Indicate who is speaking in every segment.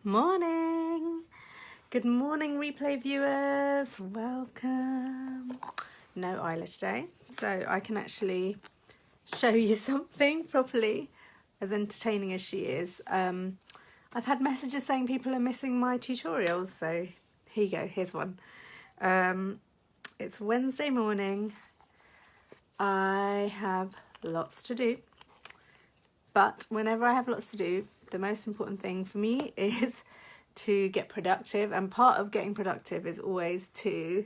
Speaker 1: Morning. Good morning, replay viewers. Welcome. No Isla today, so I can actually show you something properly, as entertaining as she is. I've had messages saying people are missing my tutorials, so here you go. Here's one. It's Wednesday morning. I have lots to do, but whenever I have lots to do, the most important thing for me is to get productive, and part of getting productive is always to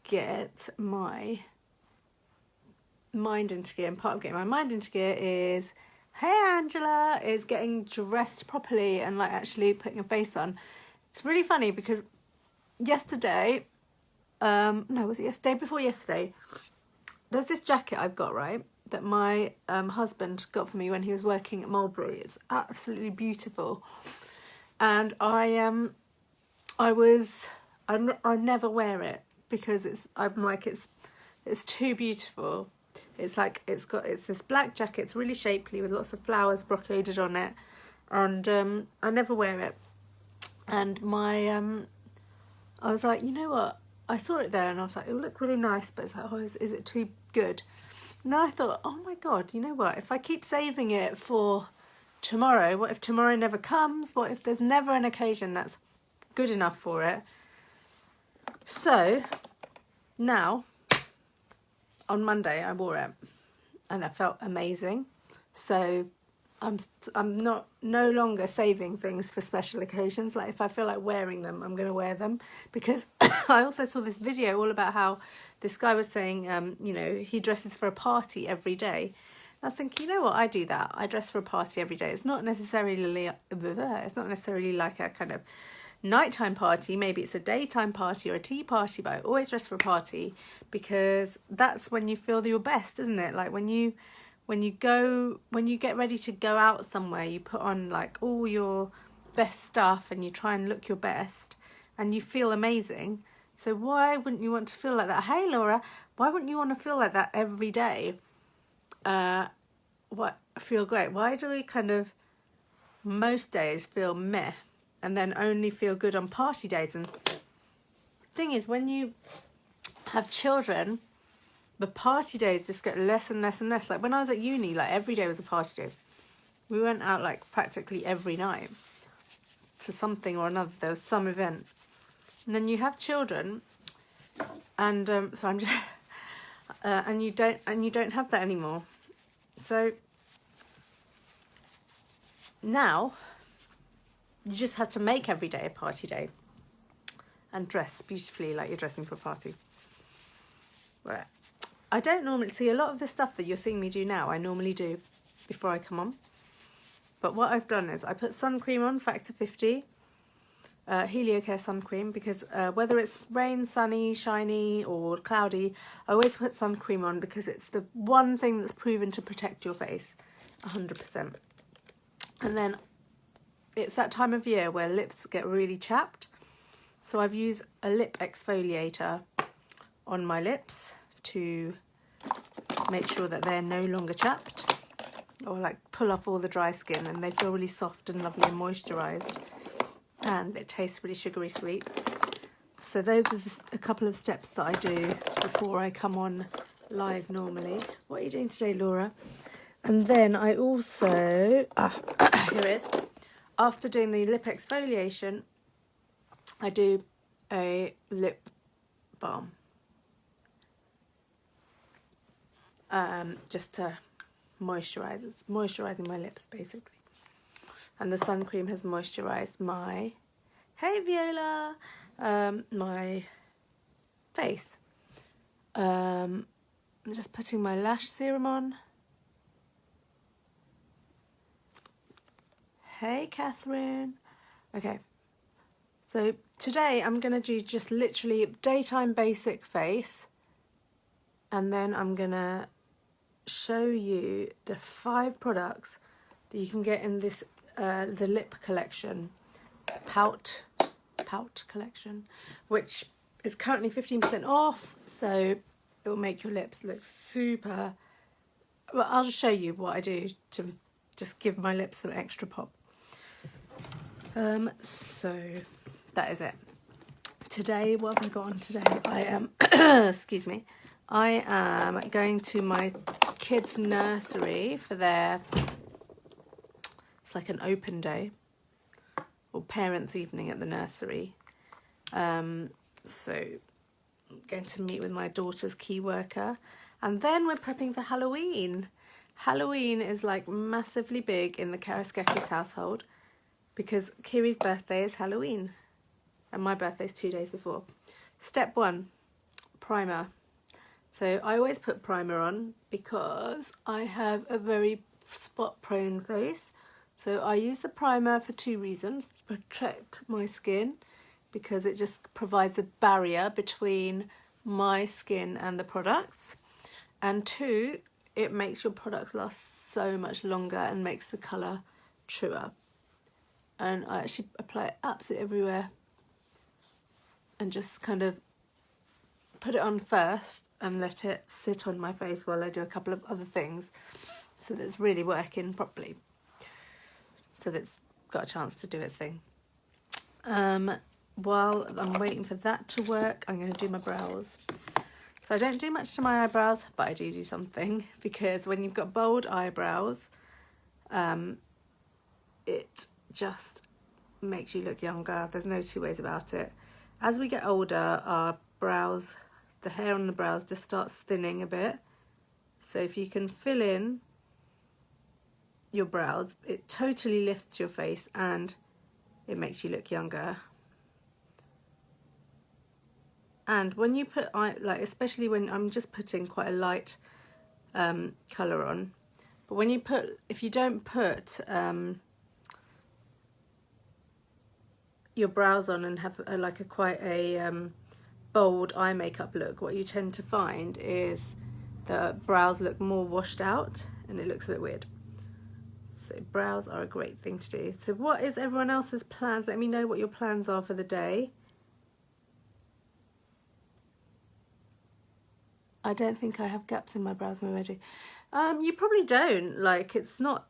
Speaker 1: get my mind into gear, and part of getting my mind into gear is, hey Angela, is getting dressed properly and like actually putting a face on. It's really funny because yesterday, was it yesterday? Before yesterday, there's this jacket I've got, right, that my husband got for me when he was working at Mulberry. It's absolutely beautiful, and I never wear it because it's too beautiful. It's this black jacket. It's really shapely with lots of flowers brocaded on it, and I never wear it. And I was like, you know what? I saw it there and I was like, it would look really nice, but it's like, oh, is it too good? And then I thought, oh my God, you know what? If I keep saving it for tomorrow, what if tomorrow never comes? What if there's never an occasion that's good enough for it? So now, on Monday, I wore it and I felt amazing. So I'm no longer saving things for special occasions. Like if I feel like wearing them, I'm going to wear them, because I also saw this video all about how this guy was saying, he dresses for a party every day. I was thinking, you know what, I do that. I dress for a party every day. It's not necessarily like a kind of nighttime party. Maybe it's a daytime party or a tea party, but I always dress for a party because that's when you feel your best, isn't it? Like when you get ready to go out somewhere, you put on like all your best stuff and you try and look your best and you feel amazing. So why wouldn't you want to feel like that? Hey Laura, why wouldn't you want to feel like that every day? Feel great? Why do we kind of most days feel meh and then only feel good on party days? And the thing is, when you have children, the party days just get less and less and less. Like when I was at uni, like every day was a party day. We went out like practically every night for something or another. There was some event. And then you have children, and so I'm just, and you don't have that anymore. So now you just have to make every day a party day and dress beautifully like you're dressing for a party. Right. I don't normally see a lot of the stuff that you're seeing me do now. I normally do before I come on. But what I've done is I put sun cream on, Factor 50, Heliocare sun cream, because whether it's rain, sunny, shiny or cloudy, I always put sun cream on because it's the one thing that's proven to protect your face 100%. And then it's that time of year where lips get really chapped. So I've used a lip exfoliator on my lips to make sure that they're no longer chapped, or like pull off all the dry skin, and they feel really soft and lovely and moisturised, and it tastes really sugary sweet. So those are a couple of steps that I do before I come on live normally. What are you doing today, Laura? And then I also, here it is. After doing the lip exfoliation, I do a lip balm. Just to moisturise. It's moisturising my lips, basically. And the sun cream has moisturised my, hey Viola, my face. I'm just putting my lash serum on. Hey Catherine. Okay, so today I'm going to do just literally daytime basic face, and then I'm going to show you the 5 products that you can get in this the lip collection, pout collection, which is currently 15% off, so it will make your lips look super. Well, I'll just show you what I do to just give my lips some extra pop. So that is it. Today, what have I got on today? I am, excuse me, I am going to my kids' nursery for their, it's like an open day, or parents' evening at the nursery. So I'm going to meet with my daughter's key worker, and then we're prepping for Halloween. Halloween is like massively big in the Karaskakis household because Kiri's birthday is Halloween and my birthday's 2 days before. Step 1, primer. So I always put primer on because I have a very spot prone face. So I use the primer for 2 reasons: to protect my skin, because it just provides a barrier between my skin and the products, and 2, it makes your products last so much longer and makes the colour truer. And I actually apply it absolutely everywhere and just kind of put it on first and let it sit on my face while I do a couple of other things, so that it's really working properly, so that it's got a chance to do its thing. While I'm waiting for that to work, I'm going to do my brows. So I don't do much to my eyebrows, but I do something, because when you've got bold eyebrows, it just makes you look younger. There's no 2 ways about it. As we get older, our brows, the hair on the brows just starts thinning a bit. So if you can fill in your brows, it totally lifts your face and it makes you look younger. And when you put, like, especially when I'm just putting quite a light colour on, but when you put, if you don't put your brows on and have quite a bold eye makeup look, what you tend to find is the brows look more washed out and it looks a bit weird. So brows are a great thing to do. So what is everyone else's plans? Let me know what your plans are for the day. I don't think I have gaps in my brows already. You probably don't. Like, it's not,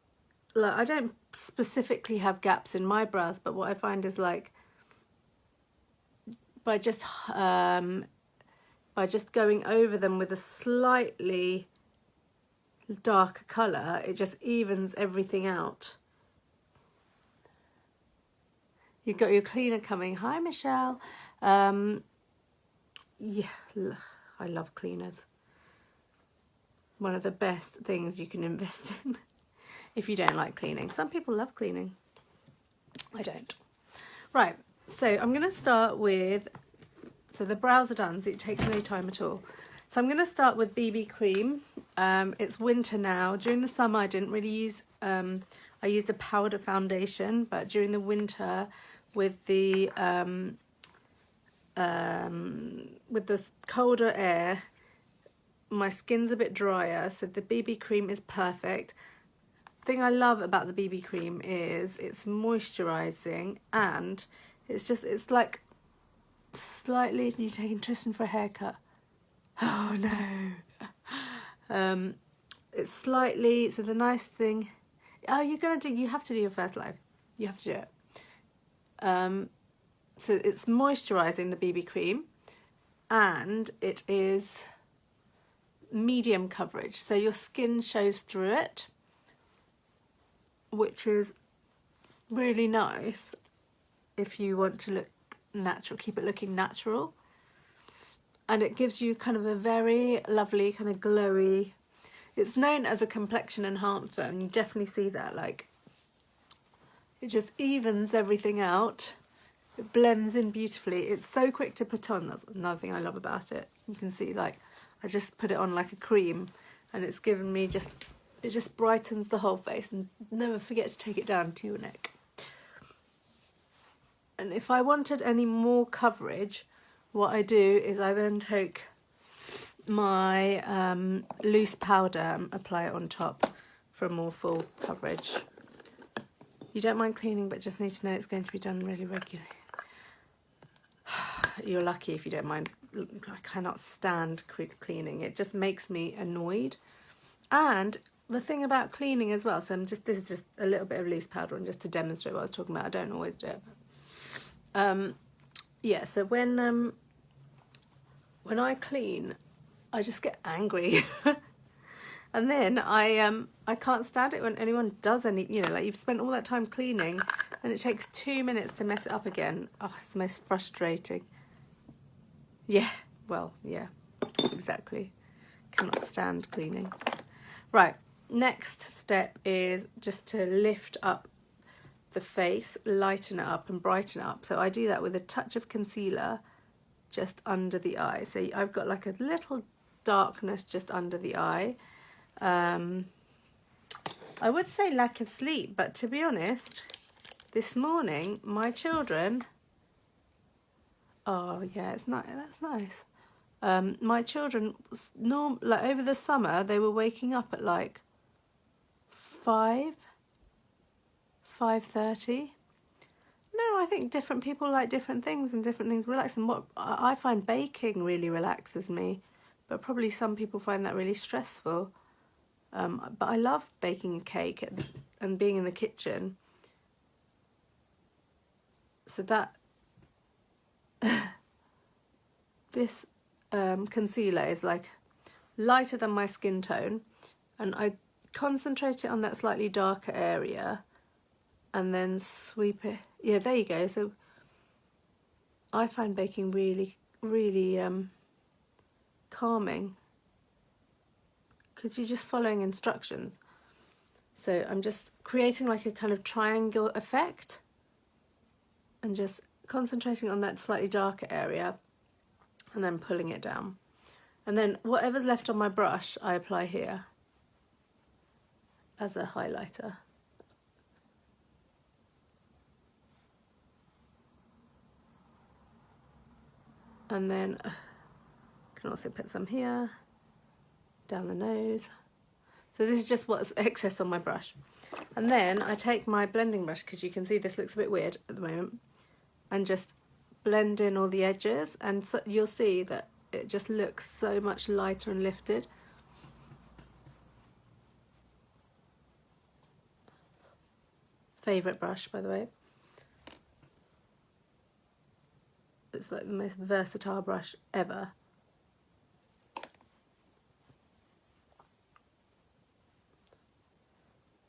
Speaker 1: like, I don't specifically have gaps in my brows, but what I find is, like, by just going over them with a slightly darker colour, it just evens everything out. You've got your cleaner coming. Hi, Michelle. Yeah, I love cleaners. One of the best things you can invest in if you don't like cleaning. Some people love cleaning. I don't. Right, so I'm going to start with, so the brows are done, so it takes no time at all. So I'm going to start with BB cream. It's winter now. During the summer I didn't really use, I used a powder foundation, but during the winter with the colder air, my skin's a bit drier, so the BB cream is perfect. The thing I love about the BB cream is it's moisturising, and it's like slightly, you taking Tristan for a haircut? Oh no. It's slightly, so the nice thing, oh, you have to do your first live. You have to do it. So it's moisturising, the BB cream, and it is medium coverage, so your skin shows through it, which is really nice if you want to look natural, keep it looking natural. And it gives you kind of a very lovely kind of glowy, it's known as a complexion enhancer, and you definitely see that, like, it just evens everything out. It blends in beautifully. It's so quick to put on. That's another thing I love about it. You can see, like, I just put it on like a cream, and it's given me it just brightens the whole face. And never forget to take it down to your neck. And if I wanted any more coverage, what I do is I then take my loose powder and apply it on top for a more full coverage. You don't mind cleaning, but just need to know it's going to be done really regularly. You're lucky if you don't mind. I cannot stand cleaning. It just makes me annoyed. And the thing about cleaning as well, so this is just a little bit of loose powder, and just to demonstrate what I was talking about. I don't always do it. Yeah, so when I clean, I just get angry. And then I can't stand it when anyone does any, you know, like you've spent all that time cleaning and it takes 2 minutes to mess it up again. Oh, it's the most frustrating. Yeah, well, yeah, exactly. Cannot stand cleaning. Right, next step is just to lift up the face, lighten it up and brighten it up. So I do that with a touch of concealer just under the eye. So I've got like a little darkness just under the eye. I would say lack of sleep, but to be honest, this morning my children, oh yeah, it's not, that's nice. My children, like over the summer, they were waking up at like 5:30. No, I think different people like different things and different things relax them. What I find baking really relaxes me, but probably some people find that really stressful. But I love baking a cake and being in the kitchen. So that this concealer is like lighter than my skin tone, and I concentrate it on that slightly darker area and then sweep it. Yeah, there you go. So I find baking really, really calming, because you're just following instructions. So I'm just creating like a kind of triangle effect and just concentrating on that slightly darker area and then pulling it down. And then whatever's left on my brush, I apply here as a highlighter. And then I can also put some here, down the nose. So this is just what's excess on my brush. And then I take my blending brush, because you can see this looks a bit weird at the moment, and just blend in all the edges, and so you'll see that it just looks so much lighter and lifted. Favourite brush, by the way. It's like the most versatile brush ever.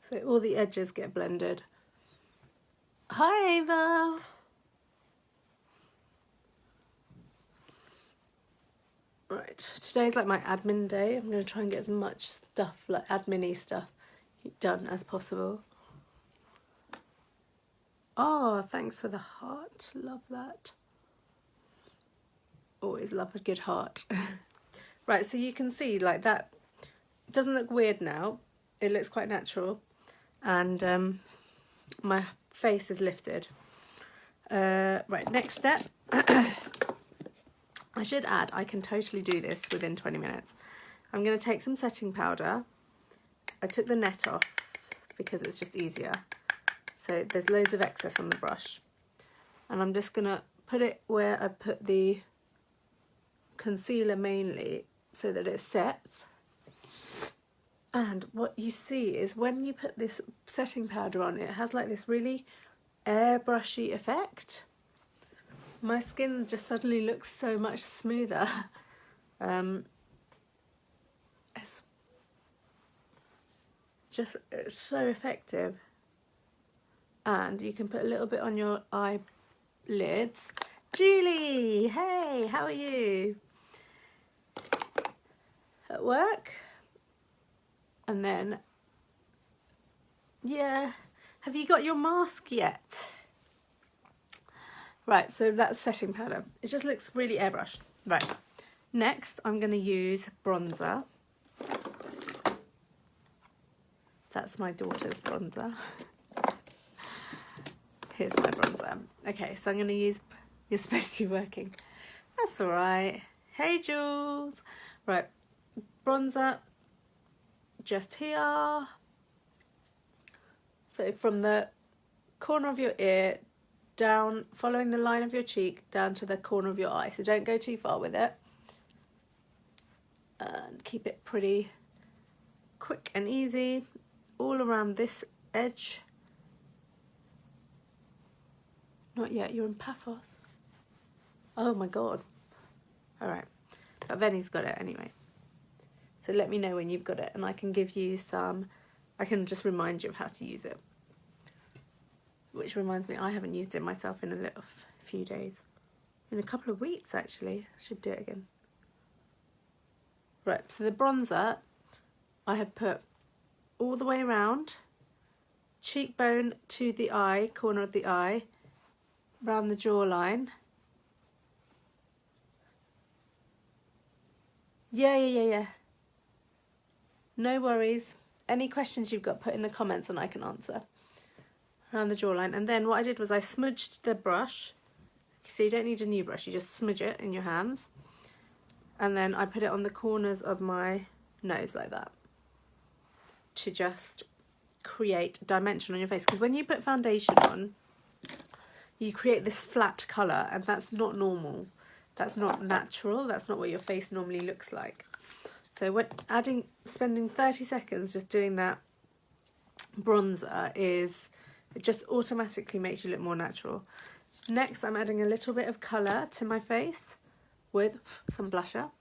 Speaker 1: So all the edges get blended. Hi, Ava! Right, today's like my admin day. I'm going to try and get as much stuff, like admin-y stuff, done as possible. Oh, thanks for the heart. Love that. Always love a good heart. Right, so you can see like that doesn't look weird now. It looks quite natural. And my face is lifted. Right, next step. I should add, I can totally do this within 20 minutes. I'm going to take some setting powder. I took the net off because it's just easier. So there's loads of excess on the brush. And I'm just going to put it where I put the concealer mainly, so that it sets. And what you see is when you put this setting powder on, it has like this really airbrushy effect. My skin just suddenly looks so much smoother. It's so effective. And you can put a little bit on your eyelids. Julie, hey, how are you? At work? And then, yeah, have you got your mask yet? Right, so that's setting powder. It just looks really airbrushed. Right, next I'm going to use bronzer. That's my daughter's bronzer. Here's my bronzer. Okay, so I'm going to use, you're supposed to be working. That's all right. Hey, Jules. Right, bronzer just here. So from the corner of your ear down, following the line of your cheek, down to the corner of your eye. So don't go too far with it. And keep it pretty quick and easy all around this edge. Not yet, you're in Paphos. Oh my god. Alright, but Venny's got it anyway. So let me know when you've got it and I can give you some, I can just remind you of how to use it. Which reminds me, I haven't used it myself in a few days. In a couple of weeks actually, I should do it again. Right, so the bronzer I have put all the way around, cheekbone to the eye, corner of the eye, around the jawline. Yeah. No worries. Any questions you've got, put in the comments and I can answer. Around the jawline. And then what I did was I smudged the brush. So you don't need a new brush, you just smudge it in your hands. And then I put it on the corners of my nose like that. To just create dimension on your face. Because when you put foundation on, you create this flat colour and that's not normal. That's not natural. That's not what your face normally looks like. So when spending 30 seconds just doing that bronzer it just automatically makes you look more natural. Next, I'm adding a little bit of colour to my face with some blusher.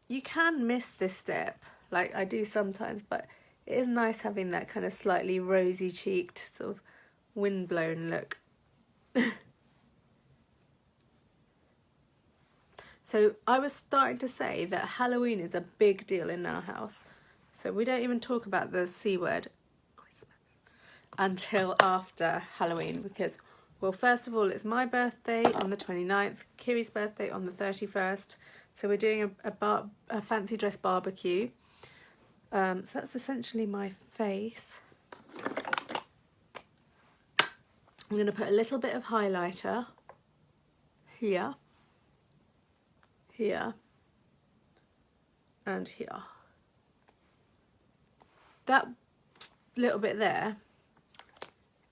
Speaker 1: You can miss this step, like I do sometimes, but it is nice having that kind of slightly rosy cheeked, sort of windblown look. So I was starting to say that Halloween is a big deal in our house. So we don't even talk about the C word, Christmas, until after Halloween because, well, first of all, it's my birthday on the 29th, Kiri's birthday on the 31st. So we're doing a fancy dress barbecue. So that's essentially my face. I'm going to put a little bit of highlighter here. Here and here. That little bit there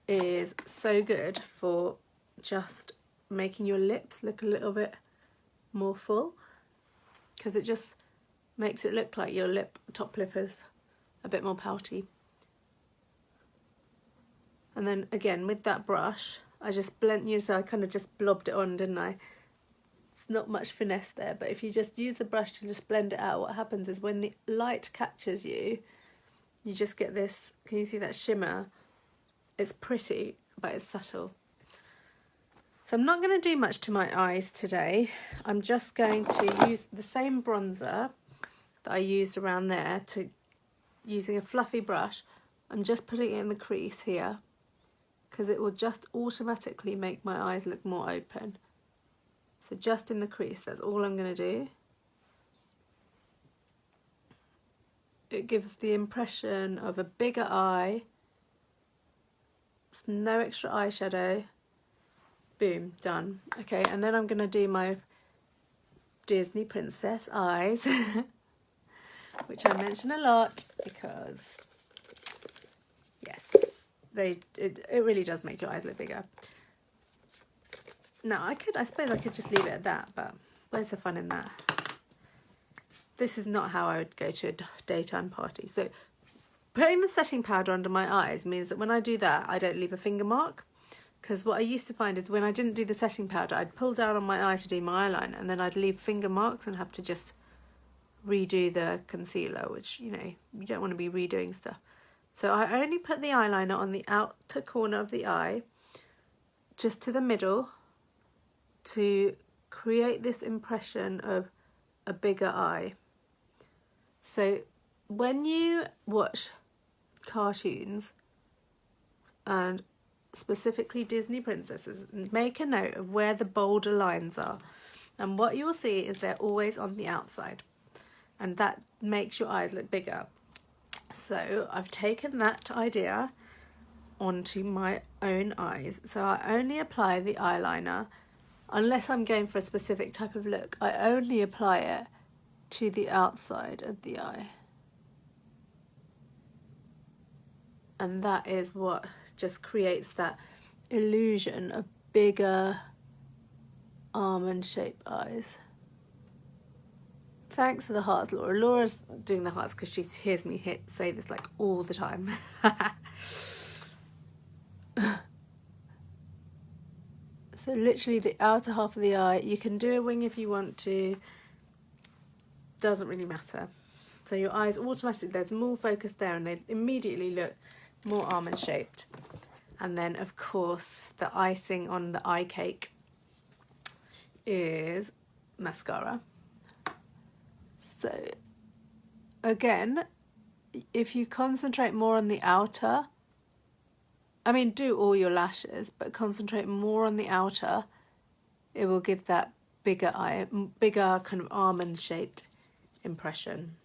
Speaker 1: is so good for just making your lips look a little bit more full because it just makes it look like your top lip is a bit more pouty. And then again with that brush I just blend, so I kind of just blobbed it on, didn't I? Not much finesse there, but if you just use the brush to just blend it out, what happens is when the light catches you, you just get this, can you see that shimmer? It's pretty, but it's subtle. So I'm not going to do much to my eyes today. I'm just going to use the same bronzer that I used around there, using a fluffy brush. I'm just putting it in the crease here, because it will just automatically make my eyes look more open. So just in the crease, that's all I'm going to do. It gives the impression of a bigger eye. It's no extra eyeshadow. Boom, done. Okay, and then I'm going to do my Disney princess eyes, which I mention a lot because, yes, it really does make your eyes look bigger. No, I suppose I could just leave it at that, but where's the fun in that? This is not how I would go to a daytime party. So putting the setting powder under my eyes means that when I do that, I don't leave a finger mark. Because what I used to find is when I didn't do the setting powder, I'd pull down on my eye to do my eyeliner and then I'd leave finger marks and have to just redo the concealer, which, you know, you don't want to be redoing stuff. So I only put the eyeliner on the outer corner of the eye, just to the middle, to create this impression of a bigger eye. So when you watch cartoons, and specifically Disney princesses, make a note of where the bolder lines are, and what you will see is they're always on the outside, and that makes your eyes look bigger. So I've taken that idea onto my own eyes. So I only apply the eyeliner, unless I'm going for a specific type of look, I only apply it to the outside of the eye. And that is what just creates that illusion of bigger almond shaped eyes. Thanks for the hearts, Laura. Laura's doing the hearts because she hears me say this like all the time. So literally the outer half of the eye. You can do a wing if you want to. Doesn't really matter. So your eyes automatically, there's more focus there and they immediately look more almond shaped. And then of course the icing on the eye cake is mascara. So again, if you concentrate more on the outer, I mean do all your lashes, but concentrate more on the outer, it will give that bigger eye, bigger kind of almond shaped impression.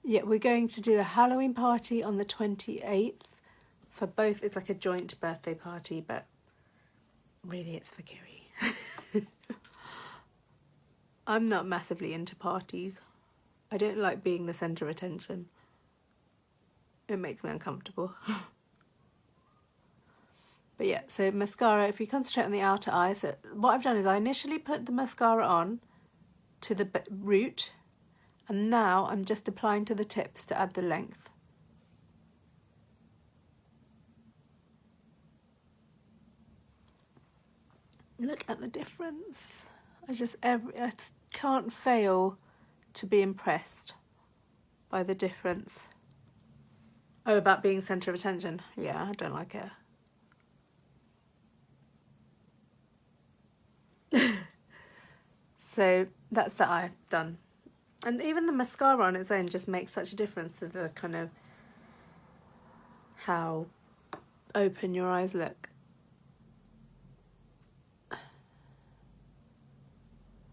Speaker 1: Yeah, we're going to do a Halloween party on the 28th for both. It's like a joint birthday party, but really it's for Kiri. I'm not massively into parties. I don't like being the centre of attention. It makes me uncomfortable. But yeah, so mascara, if you concentrate on the outer eye, so what I've done is I initially put the mascara on to the root, and now I'm just applying to the tips to add the length. Look at the difference. I just can't fail to be impressed by the difference. Oh, about being centre of attention. Yeah, I don't like it. So that's the eye done. And even the mascara on its own just makes such a difference to the kind of how open your eyes look.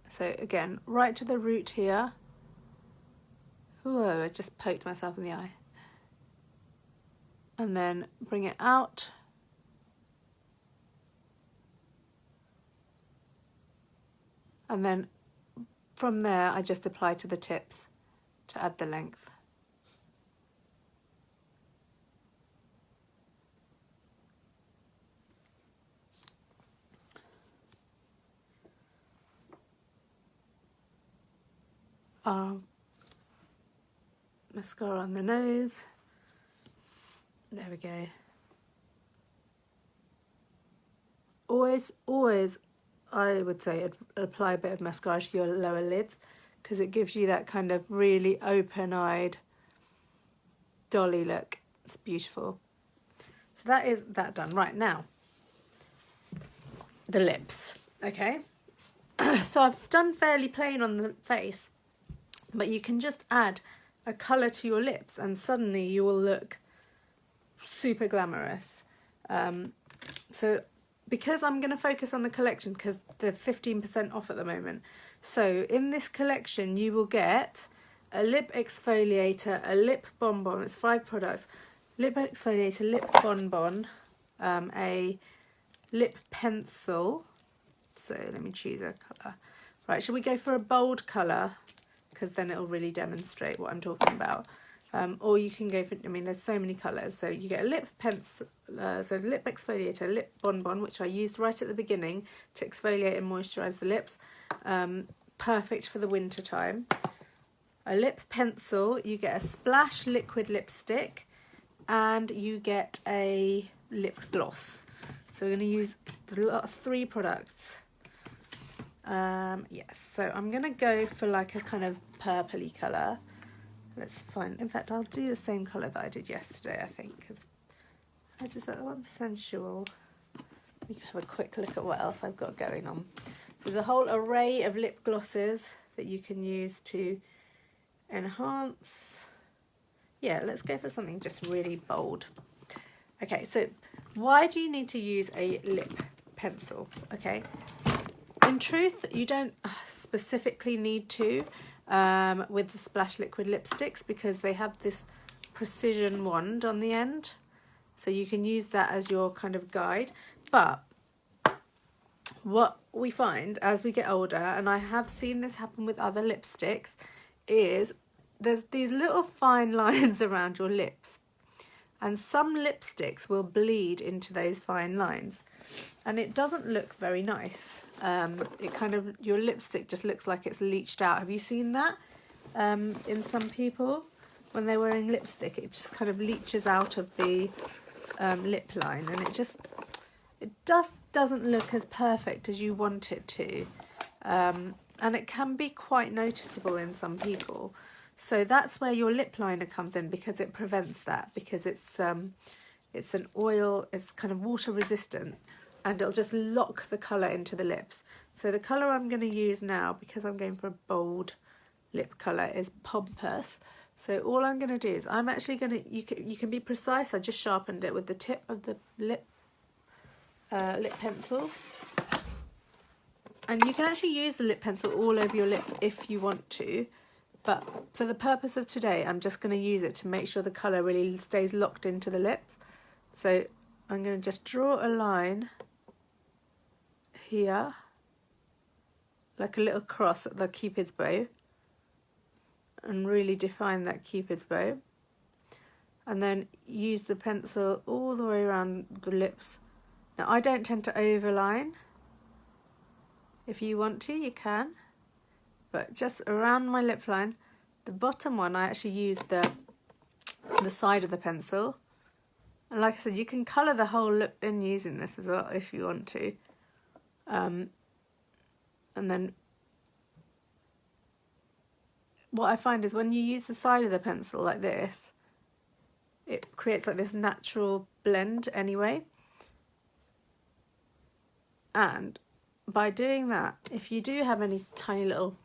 Speaker 1: So again, right to the root here. Whoa, I just poked myself in the eye. And then bring it out. And then from there, I just apply to the tips to add the length. Mascara on the nose. There we go. Always, I would say apply a bit of mascara to your lower lids because it gives you that kind of really open-eyed dolly look. It's beautiful. So that is that done. Right, now, the lips, okay? So I've done fairly plain on the face, but you can just add a colour to your lips and suddenly you will look super glamorous. So because I'm going to focus on the collection because they're 15% off at the moment. So in this collection you will get a lip exfoliator, a lip bonbon, it's 5 products, lip exfoliator, lip bonbon, a lip pencil. So let me choose a colour. Right, shall we go for a bold colour? Because then it'll really demonstrate what I'm talking about. Or you can go for, I mean, there's so many colours. So you get a lip pencil, so lip exfoliator, lip bonbon, which I used right at the beginning to exfoliate and moisturise the lips. Perfect for the winter time. A lip pencil, you get a splash liquid lipstick, and you get a lip gloss. So we're going to use 3 products. Yes, so I'm going to go for like a kind of purpley colour. Let's find, in fact, I'll do the same colour that I did yesterday, I think, because I just that one sensual. We can have a quick look at what else I've got going on. There's a whole array of lip glosses that you can use to enhance. Yeah, let's go for something just really bold. Okay, so why do you need to use a lip pencil? Okay, in truth, you don't specifically need to with the Splash liquid lipsticks because they have this precision wand on the end. So you can use that as your kind of guide. But what we find as we get older, and I have seen this happen with other lipsticks, is there's these little fine lines around your lips. And some lipsticks will bleed into those fine lines. And it doesn't look very nice. it kind of, your lipstick just looks like it's leached out. Have you seen that in some people when they're wearing lipstick? It just kind of leaches out of the lip line, and it doesn't look as perfect as you want it to, and it can be quite noticeable in some people. So that's where your lip liner comes in, because it prevents that, because it's an oil, it's kind of water resistant, and it'll just lock the colour into the lips. So the colour I'm going to use now, because I'm going for a bold lip colour, is Pompous. So all I'm going to do is, I'm actually going to, you can be precise, I just sharpened it with the tip of the lip pencil. And you can actually use the lip pencil all over your lips if you want to, but for the purpose of today, I'm just going to use it to make sure the colour really stays locked into the lips. So I'm going to just draw a line here, like a little cross at the Cupid's bow, and really define that Cupid's bow, and then use the pencil all the way around the lips. Now I don't tend to overline. If you want to, you can, but just around my lip line, the bottom one, I actually used the side of the pencil. And like I said, you can colour the whole lip in using this as well if you want to. And then what I find is when you use the side of the pencil like this, it creates like this natural blend anyway. And by doing that, if you do have any tiny little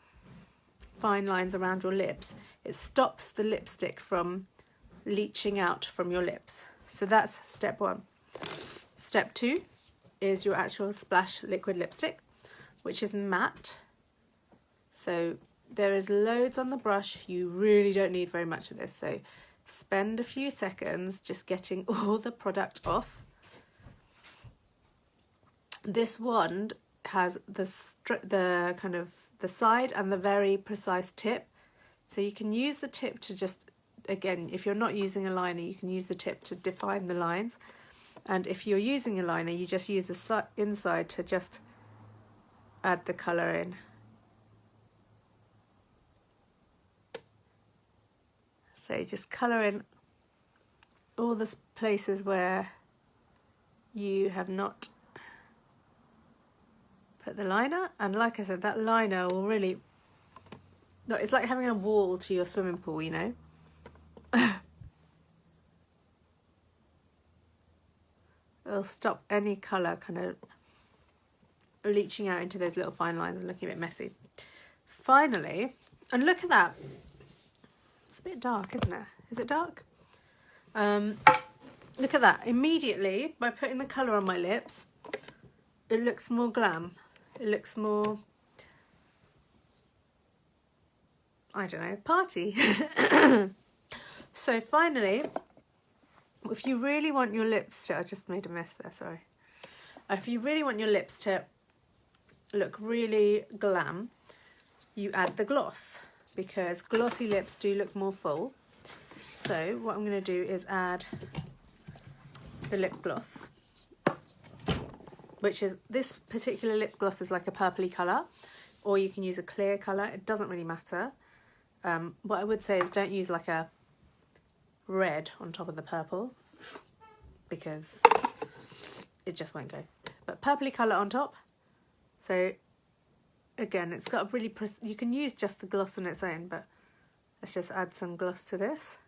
Speaker 1: fine lines around your lips, it stops the lipstick from leaching out from your lips. So that's step one. Step two is your actual splash liquid lipstick, which is matte. So there is loads on the brush. You really don't need very much of this. So spend a few seconds just getting all the product off. This wand has the kind of the side and the very precise tip, so you can use the tip to just, again, if you're not using a liner, you can use the tip to define the lines, and if you're using a liner, you just use the inside to just add the colour in. So just colour in all the places where you have not put the liner, and like I said, that liner will really, no, it's like having a wall to your swimming pool, you know. It'll stop any colour kind of leaching out into those little fine lines and looking a bit messy. Finally, and look at that, it's a bit dark, isn't it? Is it dark? Look at that. Immediately, by putting the colour on my lips, it looks more glam. It looks more, I don't know, party. So finally, if you really want your lips to, I just made a mess there, sorry. If you really want your lips to look really glam, you add the gloss, because glossy lips do look more full. So what I'm going to do is add the lip gloss, which is, this particular lip gloss is like a purpley colour, or you can use a clear colour, it doesn't really matter. What I would say is don't use like a red on top of the purple, because it just won't go. But purpley colour on top. So again, it's got a really, you can use just the gloss on its own, but let's just add some gloss to this.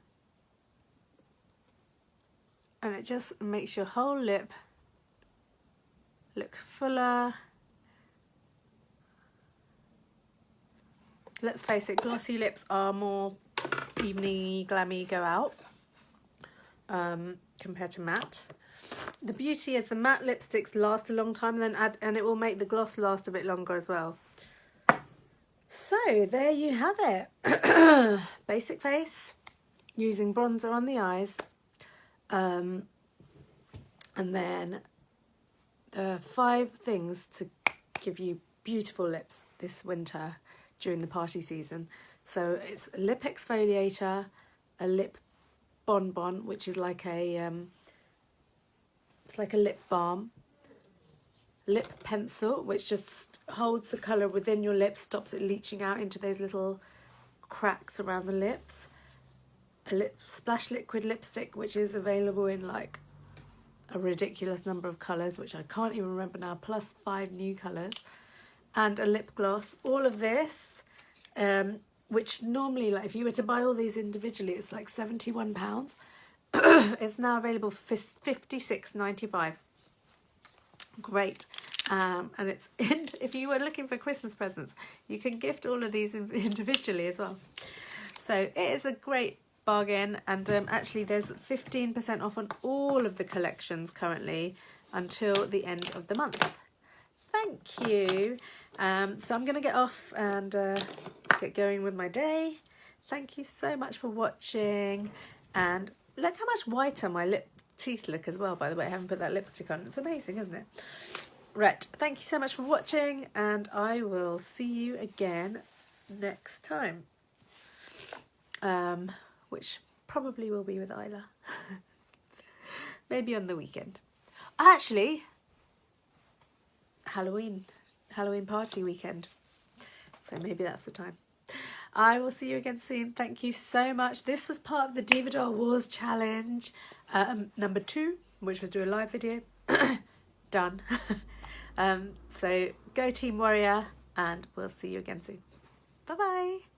Speaker 1: And it just makes your whole lip look fuller. Let's face it, glossy lips are more evening glammy, go out, compared to matte. The beauty is the matte lipsticks last a long time, and it will make the gloss last a bit longer as well. So there you have it. Basic face, using bronzer on the eyes, and then 5 things to give you beautiful lips this winter during the party season. So it's a lip exfoliator, a lip bonbon, which is like a it's like a lip balm, lip pencil, which just holds the colour within your lips, stops it leaching out into those little cracks around the lips. A lip splash liquid lipstick, which is available in like a ridiculous number of colours, which I can't even remember now, plus 5 new colours. And a lip gloss. All of this, which normally, like if you were to buy all these individually, it's like £71. It's now available for $56.95. Great. And it's if you were looking for Christmas presents, you can gift all of these individually as well. So it is a great bargain, and actually there's 15% off on all of the collections currently until the end of the month. Thank you. So I'm going to get off and get going with my day. Thank you so much for watching, and look how much whiter my teeth look as well, by the way. I haven't put that lipstick on. It's amazing, isn't it? Right, thank you so much for watching, and I will see you again next time, which probably will be with Isla. Maybe on the weekend. Actually, Halloween party weekend, so maybe that's the time. I will see you again soon. Thank you so much. This was part of the Diva Doll Wars challenge number 2, which was do a live video. Done. So go Team Warrior, and we'll see you again soon. Bye bye.